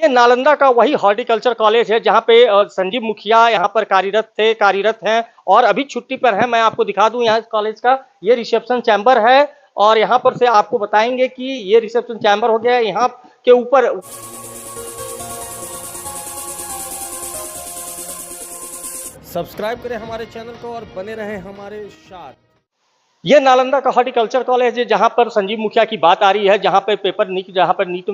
ये नालंदा का वही हॉर्टिकल्चर कॉलेज है जहाँ पे संजीव मुखिया यहाँ पर कार्यरत हैं और अभी छुट्टी पर हैं। मैं आपको दिखा दूँ यहाँ इस कॉलेज का ये रिसेप्शन चैम्बर है और यहाँ पर से आपको बताएंगे कि ये रिसेप्शन चैम्बर हो गया है। यहाँ के ऊपर सब्सक्राइब करें हमारे चैनल को और बने रहें हमारे साथ। ये नालंदा का हॉर्टिकल्चर कॉलेज है जहाँ पर संजीव मुखिया की बात आ रही है, जहाँ पर नीट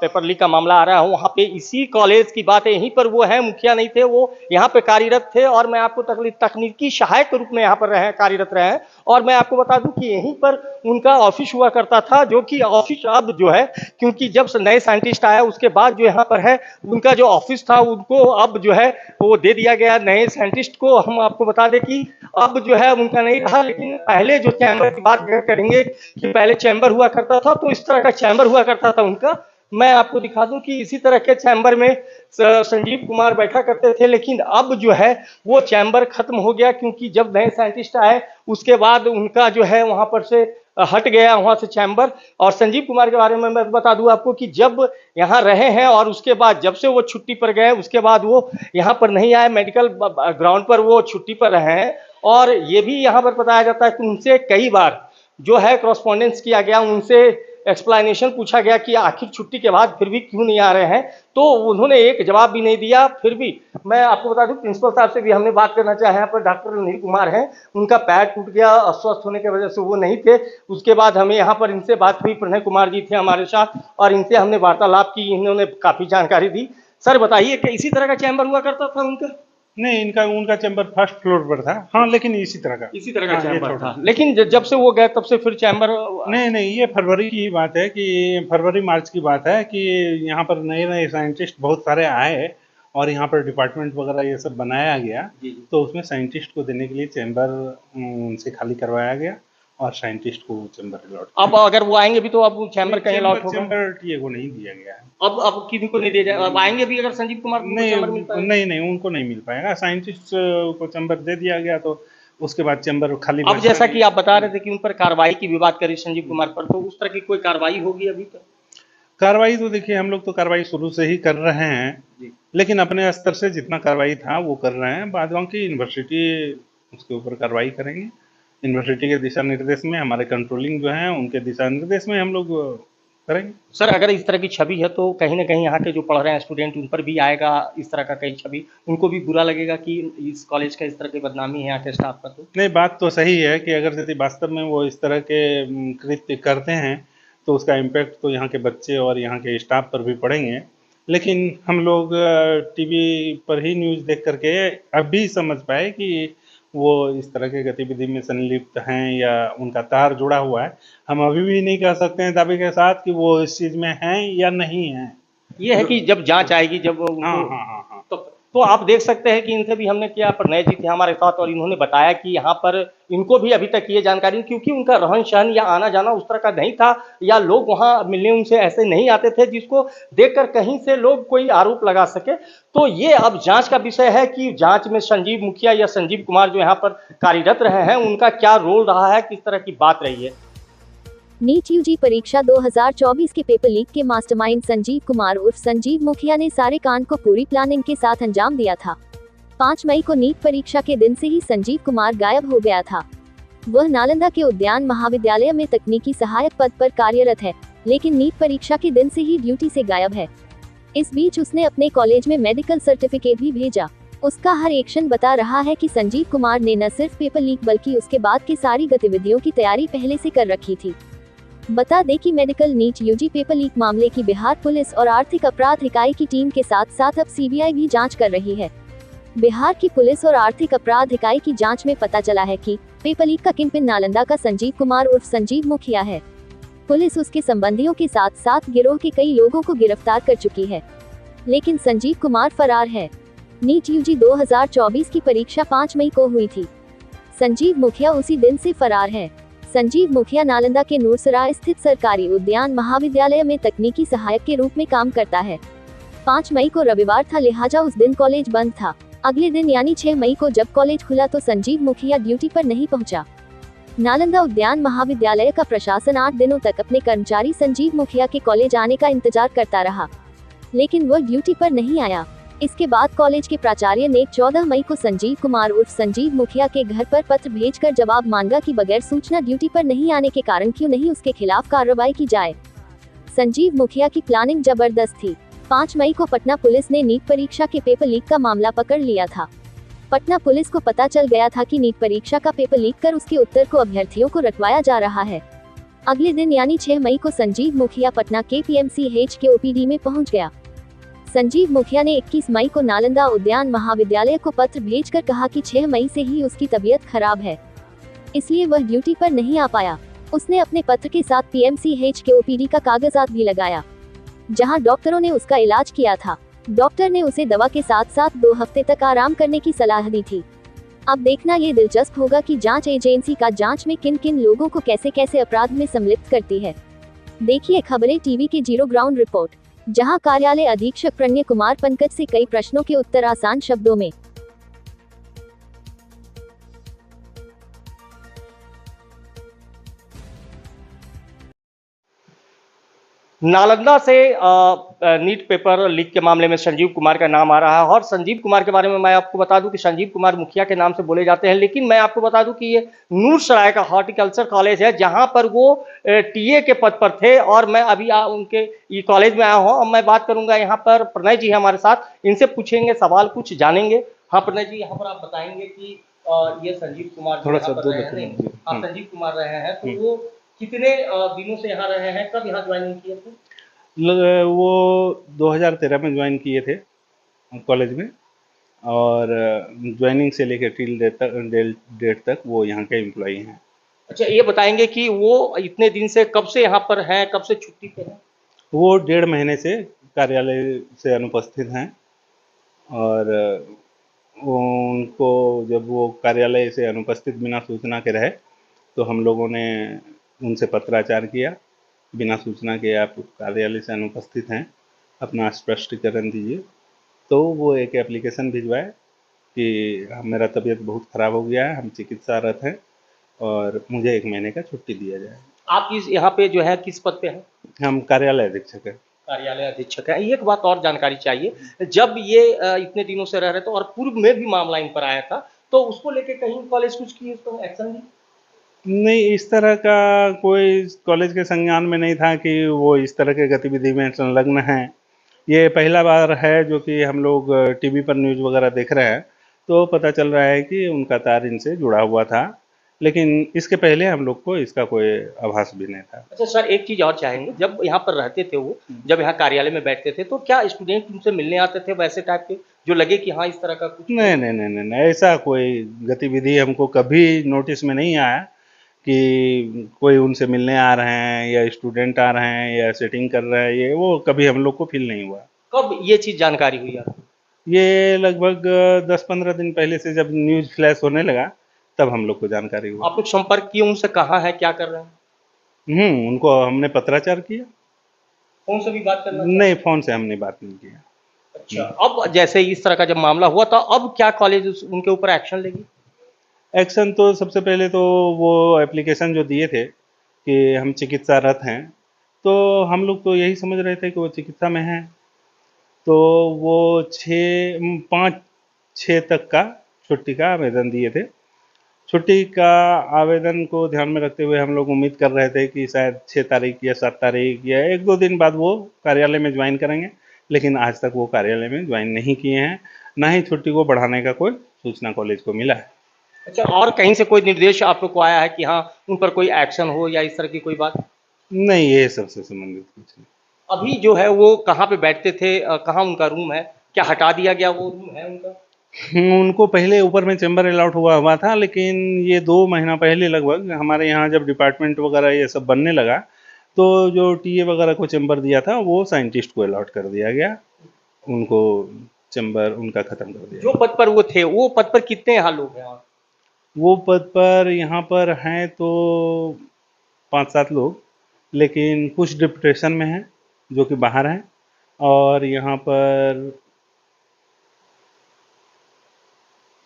पेपर लीक का मामला आ रहा है, वहाँ पे इसी कॉलेज की बात है। यहीं पर वो है, मुखिया नहीं थे, वो यहाँ पे कार्यरत थे और मैं आपको तकनीकी सहायक के रूप में यहाँ पर कार्यरत रहे हैं। और मैं आपको बता दूं कि यहीं पर उनका ऑफिस हुआ करता था, जो कि ऑफिस अब जो है, क्योंकि जब नए साइंटिस्ट आया उसके बाद जो यहाँ पर है उनका जो ऑफिस था उनको अब जो है वो दे दिया गया नए साइंटिस्ट को। हम आपको बता दें कि अब जो है उनका नहीं रहा, लेकिन पहले जो चैम्बर की बात करेंगे कि पहले चैम्बर हुआ करता था तो इस तरह का चैम्बर हुआ करता था उनका। मैं आपको दिखा दूं कि इसी तरह के चैम्बर में संजीव कुमार बैठा करते थे, लेकिन अब जो है वो चैम्बर खत्म हो गया क्योंकि जब नए साइंटिस्ट आए उसके बाद उनका जो है वहां पर से हट गया वहां से चैम्बर। और संजीव कुमार के बारे में मैं बता दूं आपको कि जब यहाँ रहे हैं और उसके बाद जब से वो छुट्टी पर गए उसके बाद वो यहाँ पर नहीं आए, मेडिकल ग्राउंड पर वो छुट्टी पर रहे हैं। और ये भी यहाँ पर बताया जाता है कि उनसे कई बार जो है कॉरेस्पॉन्डेंस किया गया, उनसे एक्सप्लेनेशन पूछा गया कि आखिर छुट्टी के बाद फिर भी क्यों नहीं आ रहे हैं, तो उन्होंने एक जवाब भी नहीं दिया। फिर भी मैं आपको बता दूं प्रिंसिपल साहब से भी हमने बात करना चाहे, यहाँ पर डॉक्टर अनिल कुमार हैं, उनका पैर टूट गया, अस्वस्थ होने की वजह से वो नहीं थे। उसके बाद हमें यहाँ पर इनसे बात हुई, प्रणय कुमार जी थे हमारे साथ और इनसे हमने वार्तालाप की, इन्होंने काफ़ी जानकारी दी। सर बताइए कि इसी तरह का चैम्बर हुआ करता था उनका? नहीं, उनका चैम्बर फर्स्ट फ्लोर पर था। हाँ, लेकिन इसी तरह का चैम्बर था, लेकिन जब से वो गए तब से फिर चैम्बर नहीं, ये फरवरी की बात है कि फरवरी मार्च की बात है कि यहाँ पर नए साइंटिस्ट बहुत सारे आए और यहाँ पर डिपार्टमेंट वगैरह ये सब बनाया गया, तो उसमें साइंटिस्ट को देने के लिए चैम्बर उनसे खाली करवाया गया और साइंटिस्ट को चैम्बर अलॉट। अब अगर वो आएंगे भी तो अब चैम्बर कहीं अलॉट होगा? चैम्बर टीए को नहीं दिया गया है। अब किसी को नहीं दिया जाएगा? अब आएंगे भी अगर संजीव कुमार को चैम्बर मिलता है? नहीं, उनको नहीं मिल पाएगा। साइंटिस्ट को चैम्बर दे दिया गया तो उसके बाद चैम्बर खाली। अब जैसा कि आप बता रहे थे कि उन पर कार्रवाई की भी बात करी संजीव कुमार पर, तो उस तरह की कोई कार्रवाई होगी अभी तक? कार्रवाई तो देखिए हम लोग तो कार्रवाई शुरू से ही कर रहे हैं, लेकिन अपने स्तर से जितना कार्रवाई था वो कर रहे हैं। बाद बाकी यूनिवर्सिटी उसके ऊपर कार्रवाई करेंगे। यूनिवर्सिटी के दिशा निर्देश में, हमारे कंट्रोलिंग जो है उनके दिशा निर्देश में हम लोग करेंगे। सर अगर इस तरह की छवि है तो कहीं ना कहीं यहाँ के जो पढ़ रहे हैं स्टूडेंट उन पर भी आएगा इस तरह का कई छवि, उनको भी बुरा लगेगा कि इस कॉलेज का इस तरह की बदनामी है यहाँ के स्टाफ का? तो नहीं, बात तो सही है कि अगर यदि वास्तव में वो इस तरह के कृत्य करते हैं तो उसका इम्पैक्ट तो यहाँ के बच्चे और यहाँ के स्टाफ पर भी पड़ेंगे। लेकिन हम लोग टीवी पर ही न्यूज़ देख करके अभी समझ पाए कि वो इस तरह के गतिविधि में संलिप्त हैं या उनका तार जुड़ा हुआ है। हम अभी भी नहीं कह सकते हैं दावे के साथ कि वो इस चीज़ में हैं या नहीं हैं। ये है कि जब जांच आएगी, जब हाँ। तो आप देख सकते हैं कि इनसे भी हमने किया, प्रणय जी थे हमारे साथ और इन्होंने बताया कि यहाँ पर इनको भी अभी तक ये जानकारी, क्योंकि उनका रहन सहन या आना जाना उस तरह का नहीं था, या लोग वहाँ मिलने उनसे ऐसे नहीं आते थे जिसको देखकर कहीं से लोग कोई आरोप लगा सके। तो ये अब जांच का विषय है कि जांच में संजीव मुखिया या संजीव कुमार जो यहाँ पर कार्यरत रहे हैं उनका क्या रोल रहा है, किस तरह की बात रही है। नीट यूजी परीक्षा 2024 के पेपर लीक के मास्टरमाइंड संजीव कुमार उर्फ संजीव मुखिया ने सारे कांड को पूरी प्लानिंग के साथ अंजाम दिया था। 5 मई को नीट परीक्षा के दिन से ही संजीव कुमार गायब हो गया था। वह नालंदा के उद्यान महाविद्यालय में तकनीकी सहायक पद पर कार्यरत है, लेकिन नीट परीक्षा के दिन से ही ड्यूटी से गायब है। इस बीच उसने अपने कॉलेज में मेडिकल सर्टिफिकेट भी भेजा। उसका हर एक्शन बता रहा है कि संजीव कुमार ने न सिर्फ पेपर लीक बल्कि उसके बाद की सारी गतिविधियों की तैयारी पहले से कर रखी थी। बता दें कि medical NEET UG paper leak मामले की बिहार पुलिस और आर्थिक अपराध इकाई की टीम के साथ साथ अब सीबीआई भी जांच कर रही है। बिहार की पुलिस और आर्थिक अपराध इकाई की जांच में पता चला है कि पेपर लीक का किंगपिन नालंदा का संजीव कुमार उर्फ संजीव मुखिया है। पुलिस उसके संबंधियों के साथ साथ गिरोह के कई लोगों को गिरफ्तार कर चुकी है, लेकिन संजीव कुमार फरार है। नीट यूजी 2024 की परीक्षा 5 मई को हुई थी। संजीव मुखिया उसी दिन से फरार है। संजीव मुखिया नालंदा के नूरसराय स्थित सरकारी उद्यान महाविद्यालय में तकनीकी सहायक के रूप में काम करता है। 5 मई को रविवार था, लिहाजा उस दिन कॉलेज बंद था। अगले दिन यानी 6 मई को जब कॉलेज खुला तो संजीव मुखिया ड्यूटी पर नहीं पहुंचा। नालंदा उद्यान महाविद्यालय का प्रशासन 8 दिनों तक अपने कर्मचारी संजीव मुखिया के कॉलेज आने का इंतजार करता रहा। लेकिन वह ड्यूटी पर नहीं आया। इसके बाद कॉलेज के प्राचार्य ने 14 मई को संजीव कुमार उर्फ संजीव मुखिया के घर पर पत्र भेजकर जवाब मांगा कि बगैर सूचना ड्यूटी पर नहीं आने के कारण क्यों नहीं उसके खिलाफ कार्रवाई की जाए। संजीव मुखिया की प्लानिंग जबरदस्त थी। 5 मई को पटना पुलिस ने नीट परीक्षा के पेपर लीक का मामला पकड़ लिया था। पटना पुलिस को पता चल गया था कि नीट परीक्षा का पेपर लीक कर उसके उत्तर को अभ्यर्थियों को रटवाया जा रहा है। अगले दिन यानी 6 मई को संजीव मुखिया पटना के पीएमसीएच के ओपीडी में पहुंच गया। संजीव मुखिया ने 21 मई को नालंदा उद्यान महाविद्यालय को पत्र भेजकर कहा कि 6 मई से ही उसकी तबीयत खराब है, इसलिए वह ड्यूटी पर नहीं आ पाया। उसने अपने पत्र के साथ पीएमसीएच के ओपीडी का कागजात भी लगाया, जहां डॉक्टरों ने उसका इलाज किया था। डॉक्टर ने उसे दवा के साथ साथ 2 हफ्ते तक आराम करने की सलाह दी थी। अब देखना ये दिलचस्प होगा कि जांच एजेंसी का जांच में किन किन लोगों को कैसे कैसे अपराध में सम्मिलित करती है। देखिए खबरें टीवी के जीरो ग्राउंड रिपोर्ट, जहां कार्यालय अधीक्षक प्रणय कुमार पंकज से कई प्रश्नों के उत्तर आसान शब्दों में। नालंदा से नीट पेपर लीक के मामले में संजीव कुमार का नाम आ रहा है और संजीव कुमार के बारे में मैं आपको बता दूं कि संजीव कुमार मुखिया के नाम से बोले जाते हैं, लेकिन मैं आपको बता दूं कि ये नूरसराय का हॉर्टिकल्चर कॉलेज है जहां पर वो टीए के पद पर थे और मैं अभी उनके ये कॉलेज में आया हूं और मैं बात करूंगा। यहाँ पर प्रणय जी है हमारे साथ, इनसे पूछेंगे सवाल, कुछ जानेंगे। हाँ प्रणय जी, यहाँ पर आप बताएंगे कि ये संजीव कुमार थोड़ा आप संजीव कुमार रहे हैं, तो वो कितने दिनों से यहाँ रहे हैं, कब यहाँ ज्वाइनिंग किए थे? वो 2013 में ज्वाइन किए थे कॉलेज में और ज्वाइनिंग से लेकर टिल डेट तक वो यहाँ के एम्प्लॉई हैं। अच्छा, ये बताएंगे कि वो इतने दिन से कब से यहाँ पर हैं, कब से छुट्टी पे हैं? वो 1.5 महीने से कार्यालय से अनुपस्थित हैं और उनको जब वो कार्यालय से अनुपस्थित बिना सूचना के रहे तो हम लोगों ने उनसे पत्राचार किया, बिना सूचना के आप कार्यालय से अनुपस्थित हैं, अपना स्पष्टीकरण दीजिए। तो वो एक एप्लीकेशन भिजवाए कि मेरा तबीयत बहुत ख़राब हो गया है, हम चिकित्सारत हैं और मुझे 1 महीने का छुट्टी दिया जाए। आप इस यहाँ पे जो है किस पद पे हैं? हम कार्यालय अधीक्षक हैं। कार्यालय अधीक्षक है। एक बात और जानकारी चाहिए, जब ये इतने दिनों से रह रहे थे और पूर्व में भी मामला इन पर आया था, तो उसको लेके कहीं कॉलेज कुछ की तो एक्शन ली? नहीं, इस तरह का कोई कॉलेज के संज्ञान में नहीं था कि वो इस तरह के गतिविधि में संलग्न हैं। ये पहला बार है जो कि हम लोग टीवी पर न्यूज़ वगैरह देख रहे हैं, तो पता चल रहा है कि उनका तार इनसे जुड़ा हुआ था, लेकिन इसके पहले हम लोग को इसका कोई आभास भी नहीं था। अच्छा सर, एक चीज़ और चाहेंगे, जब यहाँ पर रहते थे वो, जब यहाँ कार्यालय में बैठते थे, तो क्या स्टूडेंट उनसे मिलने आते थे वैसे टाइप के, जो लगे कि हाँ इस तरह का कुछ? नहीं नहीं नहीं नहीं, ऐसा कोई गतिविधि हमको कभी नोटिस में नहीं आया कि कोई उनसे मिलने आ रहे हैं या स्टूडेंट आ रहे हैं या सेटिंग कर रहे हैं, ये वो कभी हम लोग को फील नहीं हुआ। कब ये चीज़ जानकारी हुई आपको? ये लगभग 10-15 दिन पहले से जब न्यूज़ फ्लैश होने लगा तब हम लोग को जानकारी हुआ। आप लोग संपर्क किए उनसे, कहाँ है, क्या कर रहे हैं? उनको हमने पत्राचार किया। फोन से भी बात करना? नहीं, फोन से हमने बात नहीं किया। अच्छा, अब जैसे इस तरह का जब मामला हुआ था, अब क्या कॉलेज उनके ऊपर एक्शन लेगी? एक्शन तो सबसे पहले तो वो एप्लीकेशन जो दिए थे कि हम चिकित्सारत हैं, तो हम लोग तो यही समझ रहे थे कि वो चिकित्सा में हैं, तो वो 5-6 तक का छुट्टी का आवेदन दिए थे। छुट्टी का आवेदन को ध्यान में रखते हुए हम लोग उम्मीद कर रहे थे कि शायद 6 तारीख या 7 तारीख या 1-2 दिन बाद वो कार्यालय में ज्वाइन करेंगे, लेकिन आज तक वो कार्यालय में ज्वाइन नहीं किए हैं, ना ही छुट्टी को बढ़ाने का कोई सूचना कॉलेज को मिला है। अच्छा, और कहीं से कोई निर्देश आप लोग को आया है कि हाँ उन पर कोई एक्शन हो या इस तरह की कोई बात? नहीं, ये सबसे संबंधित कुछ नहीं। अभी जो है वो कहाँ पे बैठते थे, कहाँ उनका रूम है, क्या हटा दिया गया वो रूम है उनका? उनको पहले ऊपर में चैम्बर अलॉट हुआ था, लेकिन ये 2 महीना पहले लगभग हमारे यहाँ जब डिपार्टमेंट वगैरह ये सब बनने लगा, तो जो टीए वगैरह को चैम्बर दिया था वो साइंटिस्ट को अलॉट कर दिया गया, उनको चैम्बर उनका ख़त्म कर दिया। जो पद पर वो थे, वो पद पर कितने यहाँ लोग हैं? वो पद पर यहाँ पर हैं तो 5-7 लोग, लेकिन कुछ डिप्यूटेशन में हैं जो कि बाहर हैं, और यहाँ पर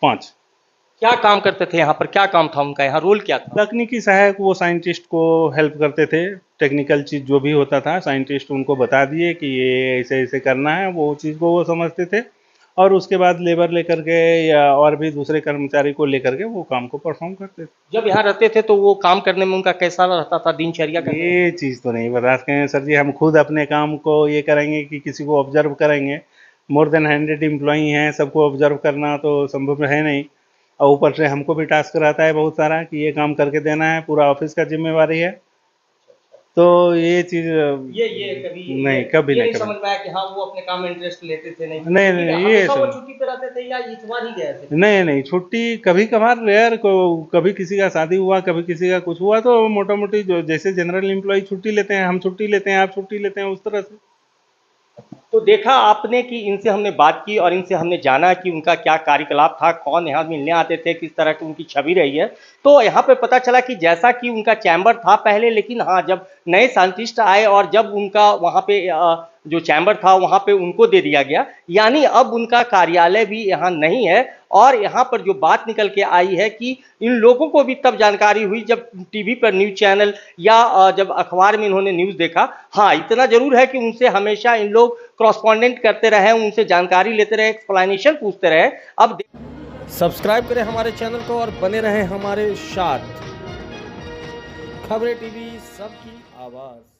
5 क्या काम करते थे यहाँ पर, क्या काम था उनका, यहाँ रोल क्या था? तकनीकी सहायक, वो साइंटिस्ट को हेल्प करते थे। टेक्निकल चीज़ जो भी होता था साइंटिस्ट उनको बता दिए कि ये ऐसे ऐसे करना है, वो चीज़ को वो समझते थे और उसके बाद लेबर लेकर के या और भी दूसरे कर्मचारी को लेकर के वो काम को परफॉर्म करते थे। जब यहाँ रहते थे तो वो काम करने में उनका कैसा रहता था, दिनचर्या का? ये चीज़ तो नहीं बता सकते हैं सर जी, हम खुद अपने काम को ये करेंगे कि किसी को ऑब्जर्व करेंगे। मोर देन 100 एम्प्लॉई हैं, सबको ऑब्जर्व करना तो संभव है नहीं और ऊपर से हमको भी टास्क रहता है बहुत सारा कि ये काम करके देना है, पूरा ऑफिस का जिम्मेवारी है। तो ये चीज़ ये कभी नहीं, कभी ये नहीं, नहीं कभी समझ में आया कि हाँ वो अपने काम में इंटरेस्ट लेते थे? नहीं नहीं, नहीं, ठीक है, ये हमेशा वो सब छुट्टी पे रहते थे या इतवार ही गए थे? नहीं, नहीं, छुट्टी कभी कभार रेयर को, कभी किसी का शादी हुआ, कभी किसी का कुछ हुआ तो मोटा मोटी जो जैसे जनरल एम्प्लॉय छुट्टी लेते हैं, हम छुट्टी लेते हैं, आप छुट्टी लेते हैं, उस तरह से। तो देखा आपने कि इनसे हमने बात की और इनसे हमने जाना कि उनका क्या कार्यकलाप था, कौन यहाँ मिलने आते थे, किस तरह की उनकी छवि रही है। तो यहाँ पे पता चला कि जैसा कि उनका चैम्बर था पहले, लेकिन हाँ जब नए साइंटिस्ट आए और जब उनका वहाँ पे जो चैम्बर था वहाँ पे उनको दे दिया गया, यानी अब उनका कार्यालय भी यहाँ नहीं है। और यहाँ पर जो बात निकल के आई है कि इन लोगों को भी तब जानकारी हुई जब टीवी पर न्यूज़ चैनल या जब अखबार में इन्होंने न्यूज़ देखा। हाँ इतना जरूर है कि उनसे हमेशा इन लोग क्रॉस्पॉन्डेंट करते रहे, उनसे जानकारी लेते रहे, एक्सप्लेनेशन पूछते रहे। अब सब्सक्राइब करें हमारे चैनल को और बने रहें हमारे साथ। खबरें टीवी, सबकी आवाज़।